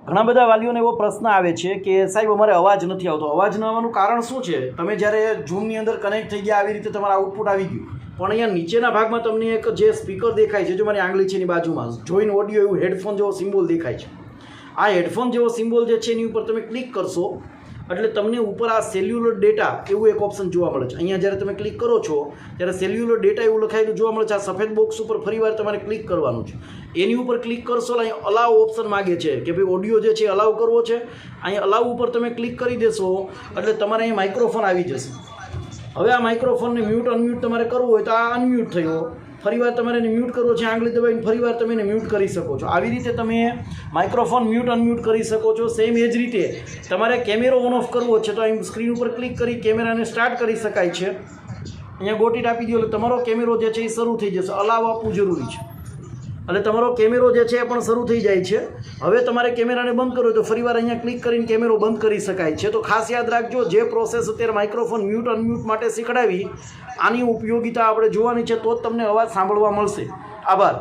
ઘણા બધા વાલીઓને એવો પ્રશ્ન આવે છે કે સાહેબ અમારે અવાજ નથી આવતો. અવાજ ન આવવાનું કારણ શું છે? તમે જ્યારે ઝૂમની અંદર કનેક્ટ થઈ ગયા આવી રીતે તમારું આઉટપુટ આવી ગયું, પણ અહીંયા નીચેના ભાગમાં તમને એક જે સ્પીકર દેખાય છે, જો મારી આંગળી છે એની બાજુમાં જોઈન ઓડિયો એવું હેડફોન જેવો સિમ્બોલ દેખાય છે. આ હેડફોન જેવો સિમ્બોલ જે છે એની ઉપર તમે ક્લિક કરશો એટલે તમને ઉપર આ સેલ્યુલર ડેટા એવું એક ઓપ્શન જોવા મળે છે. અહીંયા જ્યારે તમે ક્લિક કરો છો ત્યારે સેલ્યુલર ડેટા એવું લખાયેલું જોવા મળે છે. આ સફેદ બોક્સ ઉપર ફરીવાર તમારે ક્લિક કરવાનું છે. એની ઉપર ક્લિક કરશો એટલે અહીંયા અલાવ ઓપ્શન માગે છે કે ભાઈ ઓડિયો જે છે અલાવ કરવો છે. અહીંયા અલાવ ઉપર તમે ક્લિક કરી દેશો એટલે તમારે અહીં માઇક્રોફોન આવી જશે. હવે આ માઇક્રોફોનને મ્યુટ અનમ્યુટ તમારે કરવું હોય તો આ અનમ્યુટ થયો. ફરીવાર તમારે એને મ્યુટ કરવો છે, આંગળી દબાવીને ફરીવાર તમે એને મ્યુટ કરી શકો છો. આવી રીતે તમે માઇક્રોફોન મ્યુટ અનમ્યુટ કરી શકો છો. સેમ એ જ રીતે તમારે કેમેરો ઓન ઓફ કરવો છે તો અહીં સ્ક્રીન ઉપર ક્લિક કરી કેમેરાને સ્ટાર્ટ કરી શકાય છે. અહીંયા ગોટીટ આપી દો એટલે તમારો કેમેરો જે છે એ શરૂ થઈ જશે. અલાવ આપવું જરૂરી છે એટલે તમારો કેમેરો જે છે એ પણ શરૂ થઈ જાય છે. હવે તમારે કેમેરાને બંધ કરવો હોય તો ફરીવાર અહીંયા ક્લિક કરીને કેમેરો બંધ કરી શકાય છે. તો ખાસ યાદ રાખજો, જે પ્રોસેસ અત્યારે માઇક્રોફોન મ્યુટ અનમ્યુટ માટે શીખડાવી આની ઉપયોગિતા આપણે જોવાની છે તો જ તમને અવાજ સાંભળવા મળશે. આભાર.